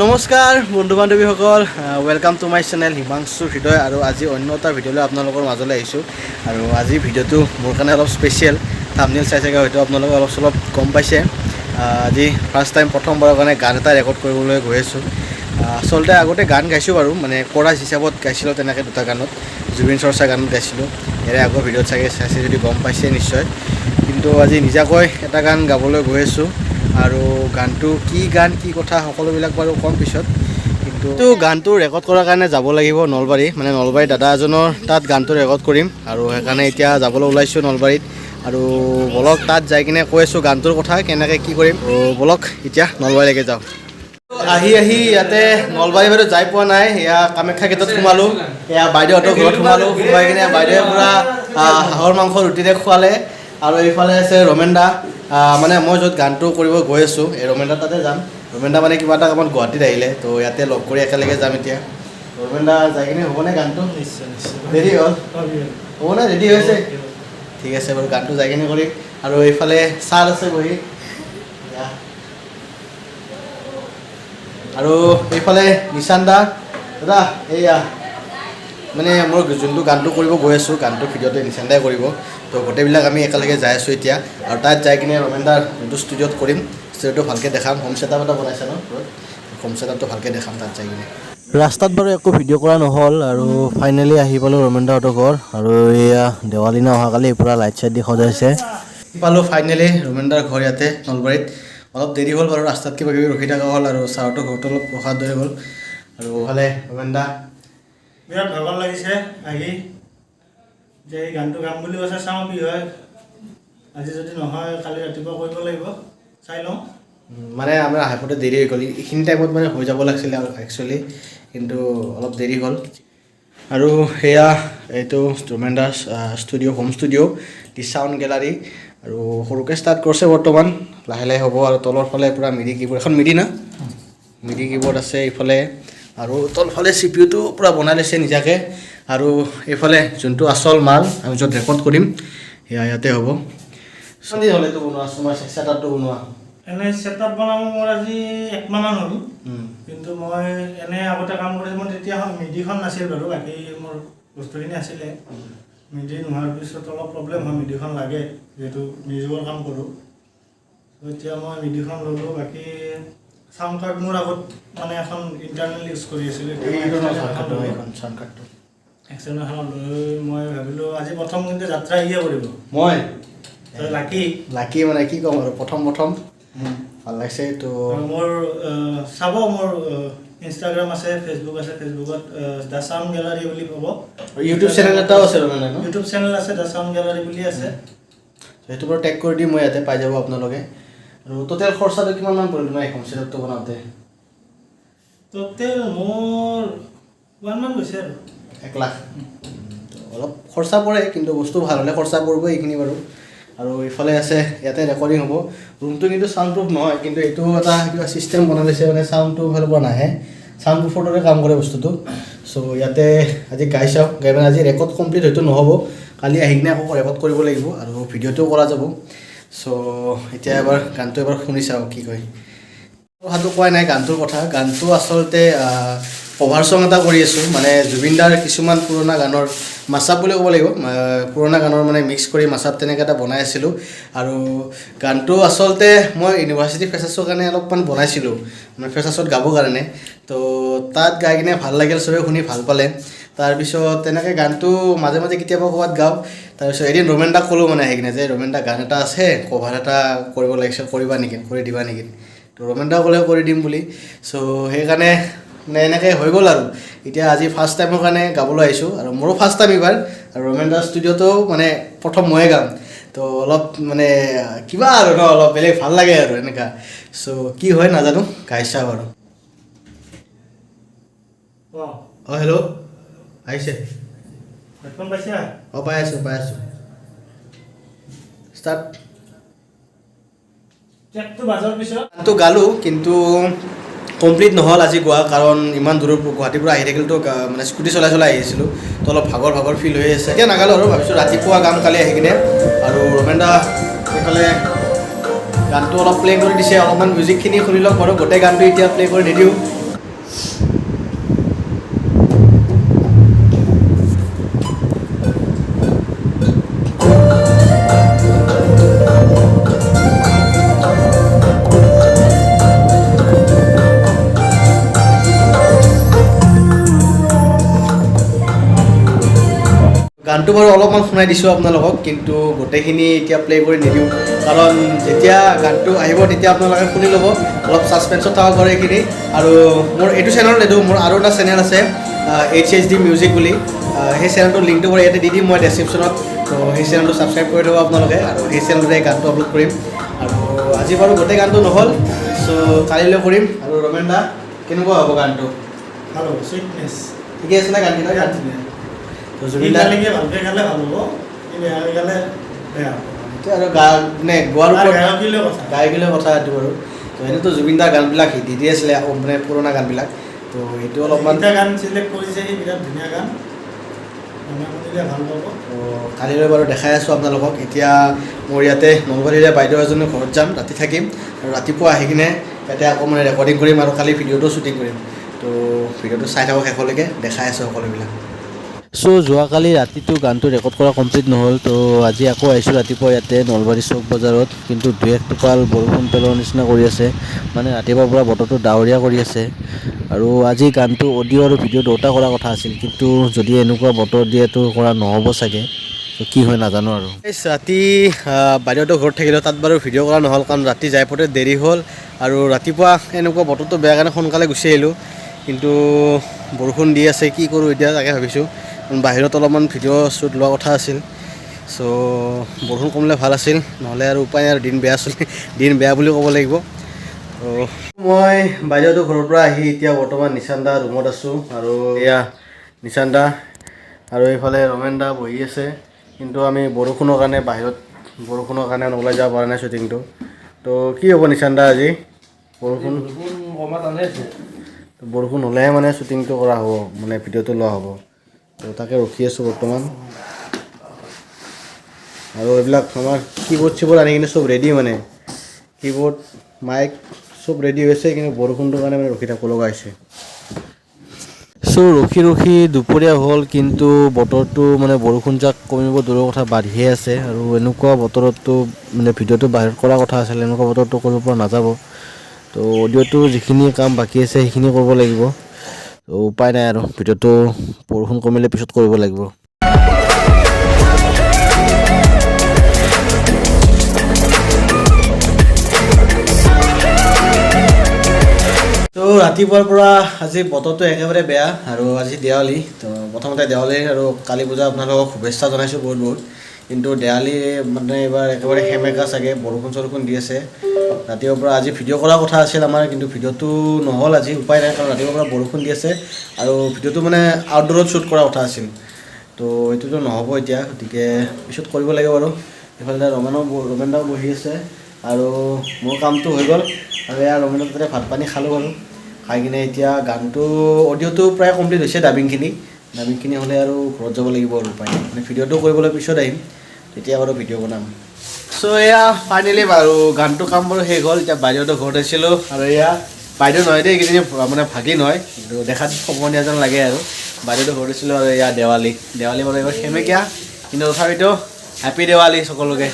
নমস্কাৰ বন্ধু বান্ধৱীসকল welcome to my channel Himanshu Hriday আৰু আজি অন্য এটা ভিডিঅ'লৈ আপোনালোকৰ মাজলৈ আহিছোঁ আৰু আজি ভিডিঅ'টো মোৰ কাৰণে অলপ স্পেচিয়েল থাম্বনেইল চাই চাগে হয়তো আপোনালোকে অলপ চলপ গম পাইছে আজি ফাৰ্ষ্ট টাইম প্ৰথমবাৰৰ কাৰণে গান এটা ৰেকৰ্ড কৰিবলৈ গৈ আছোঁ আচলতে আগতে গান গাইছোঁ বাৰু মানে কোৰাছ হিচাপত গাইছিলোঁ তেনেকৈ দুটা গানত জুবিন চৰ্চাৰ গানত গাইছিলোঁ ইয়াৰে আগৰ ভিডিঅ'ত চাগে চাইছে যদি গম পাইছে নিশ্চয় কিন্তু আজি নিজাকৈ এটা গান গাবলৈ গৈ আছোঁ আৰু গানটো কি গান কি কথা সকলোবিলাক বাৰু কম পিছত কিন্তু গানটো ৰেকৰ্ড কৰাৰ কাৰণে যাব লাগিব নলবাৰী মানে নলবাৰী দাদা এজনৰ তাত গানটো ৰেকৰ্ড কৰিম আৰু সেইকাৰণে এতিয়া যাবলৈ ওলাইছোঁ নলবাৰীত আৰু বলক তাত যাই কিনে কৈ আছোঁ গানটোৰ কথা কেনেকৈ কি কৰিম বলক এতিয়া নলবাৰীলৈকে যাওঁ আহি ইয়াতে নলবাৰী বাইদেউ যাই পোৱা নাই এয়া কামাখ্যা গেটত সোমালোঁ এয়া বাইদেউহঁতৰ ঘৰত সোমালোঁ সোমাই কিনে বাইদেৱে পূৰা হাঁহৰ মাংস ৰুটিৰে খোৱালে আৰু এইফালে আছে ৰমেন দা মানে মই য'ত গানটো কৰিব গৈ আছোঁ এই ৰমেন দা তাতে যাম ৰমেন দা মানে কিবা এটা কামত গুৱাহাটীত আহিলে তো ইয়াতে লগ কৰি একেলগে যাম এতিয়া ৰমেন দা যাই কিনে হ'বনে গানটো নিশ্চয় ৰেডি হ'ল হ'বনে ৰেডি হৈছে ঠিক আছে বাৰু গানটো যাই কিনে কৰিম আৰু এইফালে ছাৰ আছে বহি আৰু এইফালে নিশান দা দাদা এইয়া মানে মই যোনটো গানটো কৰিব গৈ আছোঁ গানটো ভিডিঅ'তে নিশান দাই কৰিব তো গোটেইবিলাক আমি একেলগে যাই আছোঁ এতিয়া আৰু তাত যাই কিনে ৰমেন দাৰ যোনটো ষ্টুডিঅ'ত কৰিম ষ্টুডিঅ'টো ভালকৈ দেখাম হোম ছেটআপ এটা বনাইছে ন হোম ছেটআপটো ভালকৈ দেখাম তাত যাই কিনে ৰাস্তাত বাৰু একো ভিডিঅ' কৰা নহ'ল আৰু ফাইনেলি আহি পালোঁ ৰমেন দাহঁতৰ ঘৰ আৰু এয়া দেৱালী না অহাকালি পূৰা লাইট চাইট দি সজাইছে পালোঁ ফাইনেলি ৰমেন দাৰ ঘৰ ইয়াতে নলবাৰীত অলপ দেৰি হ'ল বাৰু ৰাস্তাত কিবা কিবি ৰখি থকা হ'ল আৰু ছাৰহঁতৰ ঘৰটো অলপ ৰখাৰ দৰে হ'ল আৰু ভালে ৰমেন দা বিৰাট ভাগৰ লাগিছে আহি যে এই গানটো গাম বুলি কৈছে চাওঁ কি হয় আজি যদি নহয় কালি ৰাতিপুৱা কৰিব লাগিব চাই লওঁ মানে আমাৰ হাইপতে দেৰি হৈ গ'ল এইখিনি টাইমত মানে হৈ যাব লাগিছিলে আৰু একচুৱেলি কিন্তু অলপ দেৰি হ'ল আৰু সেয়া এইটো ৰমেন দাৰ ষ্টুডিঅ' হোম ষ্টুডিঅ' দি চাউণ্ড গেলাৰী আৰু সৰুকৈ ষ্টাৰ্ট কৰিছে বৰ্তমান লাহে লাহে হ'ব আৰু তলৰ ফালে পূৰা মিডি কিবৰ্ড এখন মিডি না মিডি কিবৰ্ড আছে এইফালে আৰু তলফালে চি পি ইউটো পূৰা বনাই লৈছে নিজাকৈ আৰু এইফালে যোনটো আচল মাল আমি য'ত ৰেকৰ্ড কৰিম সেয়া ইয়াতে হ'ব চলি হ'ল এইটো বনোৱা তোমাৰ ছেটআপটো বনোৱা এনে ছেটআপ বনাব মোৰ আজি একমাহমান হ'ল কিন্তু মই এনে আগতে কাম কৰিছোঁ মোৰ তেতিয়া মিডিখন নাছিল বাৰু বাকী মোৰ বস্তুখিনি আছিলে মিডি নোহোৱাৰ পিছত অলপ প্ৰব্লেম হয় মিডিখন লাগে যিহেতু মিউজিকৰ কাম কৰোঁ এতিয়া মই মিডিখন ল'লোঁ বাকী চাউণ্ড কাৰ্ড মোৰ আগত মানে এখন ইণ্টাৰনেল ইউজ কৰি আছিলোঁ এক্সটাৰ্নেলখন লৈ মই ভাবিলোঁ আজি প্ৰথম কিন্তু যাত্ৰা ইয়ে কৰিব মই লাকি মানে কি ক'ম আৰু প্ৰথম ভাল লাগিছে তো মোৰ চাব মোৰ ইনষ্টাগ্ৰাম আছে ফেচবুক আছে ফেচবুকত দ্য চাউণ্ড গেলাৰী বুলি ক'ব ইউটিউব চেনেল এটাও আছে ইউটিউব চেনেল আছে দ্য চাউণ্ড গেলাৰী বুলি আছে সেইটো বাৰু টেগ কৰি দিম মই ইয়াতে পাই যাব আপোনালোকে আৰু টোটেল খৰচাটো কিমানমান পৰিল তোমাৰ এখন ছেটআপটো বনাওঁতে টোটেল মোৰ 1 মান গৈছে আৰু 1 লাখ অলপ খৰচা পৰে কিন্তু বস্তু ভাল হ'লে খৰচা পৰিব এইখিনি বাৰু আৰু ইফালে আছে ইয়াতে ৰেকৰ্ডিং হ'ব ৰুমটো কিন্তু চাউণ্ড প্ৰুফ নহয় কিন্তু এইটো এটা কিবা ছিষ্টেম বনাই লৈছে মানে চাউণ্ডটো ফালৰ পৰা নাহে চাউণ্ড প্ৰুফৰ দৰে কাম কৰে বস্তুটো চ' ইয়াতে আজি গাই চাওঁ গাই মানে আজি ৰেকৰ্ড কমপ্লিট হয়তো নহ'ব কালি আহি কিনে আকৌ ৰেকৰ্ড কৰিব লাগিব আৰু ভিডিঅ'টোও কৰা যাব চ' এতিয়া এবাৰ গানটো এবাৰ শুনি চাওঁ কি কয় কথাটো কোৱা নাই গানটোৰ কথা গানটো আচলতে কভাৰ ছং এটা কৰি আছোঁ মানে জুবিন দাৰ কিছুমান পুৰণা গানৰ মাছআপ বুলি ক'ব লাগিব পুৰণা গানৰ মানে মিক্স কৰি মাছআপ তেনেকৈ এটা বনাই আছিলোঁ আৰু গানটো আচলতে মই ইউনিভাৰ্চিটি ফ্ৰেছাৰ্ছৰ কাৰণে অলপমান বনাইছিলোঁ মানে ফ্ৰেছাৰ্ছত গাবৰ কাৰণে তো তাত গাই কিনে ভাল লাগিল চবে শুনি ভাল পালে তাৰপিছত তেনেকৈ গানটো মাজে মাজে কেতিয়াবা ক'ৰবাত গাওঁ তাৰপিছত এদিন ৰমেন দাক ক'লোঁ মানে আহি কিনে যে ৰমেন দা গান এটা আছে কভাৰ এটা কৰিব লাগিছে কৰিবা নেকি কৰি দিবা নেকি তো ৰমেন দা ক'লে কৰি দিম বুলি চ' সেইকাৰণে মানে এনেকৈ হৈ গ'ল আৰু এতিয়া আজি ফাৰ্ষ্ট টাইমৰ কাৰণে গাবলৈ আহিছোঁ আৰু মোৰো ফাৰ্ষ্ট টাইম এইবাৰ আৰু ৰমেন দাৰ ষ্টুডিঅ'টো মানে প্ৰথম ময়ে গাম তো অলপ মানে কিবা আৰু ন অলপ বেলেগ ভাল লাগে আৰু এনেকুৱা চ' কি হয় নাজানো গাই চাওঁ আৰু অঁ হেল্ল' আহিছে হেডফোন পাইছা অঁ পাই আছোঁ ষ্টাৰ্ট ট্ৰেকটো বাজৰ পিছত গানটো গালোঁ কিন্তু কমপ্লিট নহ'ল আজি গোৱা কাৰণ ইমান দূৰৰ গুৱাহাটীৰ পৰা আহি থাকিলেতো মানে স্কুটি চলাই আহিছিলোঁ তো অলপ ভাগৰ ফিল হৈ আছে এতিয়া নাগালোঁ আৰু ভাবিছোঁ ৰাতিপুৱা গাম কালি আহি কিনে আৰু ৰমেন দা এইফালে গানটো অলপ প্লে' কৰি দিছে অলপমান মিউজিকখিনি শুনি লওক বাৰু গোটেই গানটো এতিয়া প্লে' কৰি নিদিওঁ গানটো বাৰু অলপমান শুনাই দিছোঁ আপোনালোকক, কিন্তু গোটেইখিনি এতিয়া প্লে' কৰি নিদিওঁ, কাৰণ যেতিয়া গানটো আহিব তেতিয়া আপোনালোকে শুনি ল'ব, অলপ ছাছপেন্সত থকা কৰে এইখিনি। আৰু মোৰ এইটো চেনেলত নিদিওঁ, মোৰ আৰু এটা চেনেল আছে HHD মিউজিক বুলি, সেই চেনেলটোৰ লিংকটো মই ইয়াতে দি দিম মই ডেছক্ৰিপশ্যনত, তো সেই চেনেলটো ছাবস্ক্ৰাইব কৰি দিব আপোনালোকে, আৰু সেই চেনেলটোতে গানটো আপলোড কৰিম। আৰু আজি বাৰু গোটেই গানটো নহ'ল, চ' কালিলৈ কৰিম। আৰু ৰমেন দা, কেনেকুৱা হ'ব গানটো? ভাল হ'ব, চুইটনেছ ঠিকে আছে নে গানকেইটা? গান ধুনীয়া। তো জুবিন দা ভালকৈ গালে ভাল হ'ব, বেয়া হৈ গালে বেয়া হ'ব। সেইটো আৰু মানে গোৱাৰ আৰু ওপৰত গায়কীলৈ কথা। গায়কলৈ কথা এইটো বাৰু। তো এনেইতো জুবিন দাৰ গানবিলাক দি আছিলে মানে পুৰণা গানবিলাক, তো এইটো অলপমান যিকেইটা গান চিলেক্ট কৰিছে সেই বিৰাট ধুনীয়া গান, মানুহে শুনিলে ভাল পাব। তো কালিলৈ বাৰু দেখাই আছোঁ আপোনালোকক। এতিয়া মোৰ ইয়াতে নলবাৰীৰে বাইদেউ এজনৰ ঘৰত যাম, ৰাতি থাকিম, আৰু ৰাতিপুৱা আহি কিনে ইয়াতে আকৌ মানে ৰেকৰ্ডিং কৰিম আৰু কালি ভিডিঅ'টো শ্বুটিং কৰিম। তো ভিডিঅ'টো চাই থাকক শেষলৈকে, দেখাই আছোঁ সকলোবিলাক। চ' যোৱাকালি ৰাতিটো গানটো ৰেকৰ্ড কৰা কমপ্লিট নহ'ল, তো আজি আকৌ আহিছোঁ ৰাতিপুৱা ইয়াতে নলবাৰী চৌক বজাৰত, কিন্তু দুই এক টোপাল বৰষুণ পেলোৱাৰ নিচিনা কৰি আছে, মানে ৰাতিপুৱাৰ পৰা বতৰটো ডাৱৰীয়া কৰি আছে। আৰু আজি গানটো অডিঅ' আৰু ভিডিঅ' দুয়োটা কৰা কথা আছিল, কিন্তু যদি এনেকুৱা বতৰ দিয়েতো কৰা নহ'ব চাগে, তো কি হয় নাজানো আৰু। ৰাতি বাইদেউহঁতৰ ঘৰত থাকিলোঁ, তাত বাৰু ভিডিঅ' কৰা নহ'ল, কাৰণ ৰাতি যাই পোৱাতে দেৰি হ'ল, আৰু ৰাতিপুৱা এনেকুৱা বতৰটো বেয়া কাৰণে সোনকালে গুচি আহিলোঁ, কিন্তু বৰষুণ দি আছে, কি কৰোঁ এতিয়া তাকে ভাবিছোঁ। বাহিৰত অলপমান ভিডিঅ' শ্বুট লোৱা কথা আছিল, চ' বৰষুণ কমিলে ভাল আছিল, নহ'লে আৰু উপায় নাই, আৰু দিন বেয়া বুলি ক'ব লাগিব। ত' মই বাইদেউহঁতৰ ঘৰৰ পৰা আহি এতিয়া বৰ্তমান নিশান দা ৰুমত আছোঁ, আৰু এয়া নিশান দা আৰু এইফালে ৰমেন দা বহি আছে, কিন্তু আমি বৰষুণৰ কাৰণে ওলাই যাব পৰা নাই শ্বুটিংটো। তো কি হ'ব নিশান দা আজি? বৰষুণ হ'লেহে মানে শ্বুটিংটো কৰা হ'ব, মানে ভিডিঅ'টো লোৱা হ'ব, তো তাকে ৰখি আছোঁ বৰ্তমান। আৰু এইবিলাক আমাৰ কীবৰ্ড আনি কিনে চব ৰেডি, মানে কীবৰ্ড মাইক চব ৰেডি হৈছে, কিন্তু বৰষুণটোৰ কাৰণে মানে ৰখি থাকিব লগা হৈছে। চ' ৰখি দুপৰীয়া হ'ল, কিন্তু বতৰটো মানে বৰষুণ যাক কমিব দূৰৰ কথা বাঢ়িয়ে আছে, আৰু এনেকুৱা বতৰততো মানে ভিডিঅ'টো বাহিৰত কৰা কথা আছিলে, এনেকুৱা বতৰটো কৰিব পৰা নাযাব। তো অডিঅ'টো যিখিনি কাম বাকী আছে সেইখিনি কৰিব লাগিব, তো উপায় নাই, আৰু ভিডিঅ'টো বৰষুণ কমিলে পিছত কৰিব লাগিব। তো ৰাতিপুৱাৰ পৰা আজি বতৰটো একেবাৰে বেয়া, আৰু আজি দেৱালী, তো প্ৰথমতে দেৱালী আৰু কালী পূজা আপোনালোকক শুভেচ্ছা জনাইছোঁ বহুত বহুত। কিন্তু দেৱালী মানে এইবাৰ একেবাৰে সেমেকা চাগে, বৰষুণ দি আছে ৰাতিপুৱাৰ পৰা। আজি ভিডিঅ' কৰাৰ কথা আছিল আমাৰ, কিন্তু ভিডিঅ'টো নহ'ল আজি, উপায় নাই, কাৰণ ৰাতিপুৱাৰ পৰা বৰষুণ দি আছে, আৰু ভিডিঅ'টো মানে আউটডোৰত শ্বুট কৰা কথা আছিল, তো এইটোতো নহ'ব এতিয়া, গতিকে পিছত কৰিব লাগিব বাৰু। এইফালে ৰমেন দাও বহি আছে, আৰু মোৰ কামটো হৈ গ'ল, আৰু এয়া ৰমেনৰ তাতে ভাত পানী খালোঁ বাৰু। খাই কিনে এতিয়া গানটো অডিঅ'টো প্ৰায় কমপ্লিট হৈছে, ডাবিংখিনি হ'লে আৰু ঘৰত যাব লাগিব, আৰু উপায় নাই, মানে ভিডিঅ'টো কৰিবলৈ পিছত আহিম, তেতিয়া বাৰু ভিডিঅ' বনাম। চ' এয়া ফাইনেলি বাৰু গানটো কাম বাৰু শেষ হ'ল। এতিয়া বাইদেউহঁতৰ ঘৰত আহিছিলোঁ, আৰু এয়া বাইদেউ নহয় দেই, এইকেইদিন মানে ভাগিন হয়, কিন্তু দেখাত সমনীয়া যেন লাগে, আৰু বাইদেউহঁতৰ ঘৰত আহিছিলোঁ। আৰু এয়া দেৱালী বাৰু এইবাৰ সেমেকীয়া, কিন্তু তথাপিতো হেপী দেৱালী সকলোকে।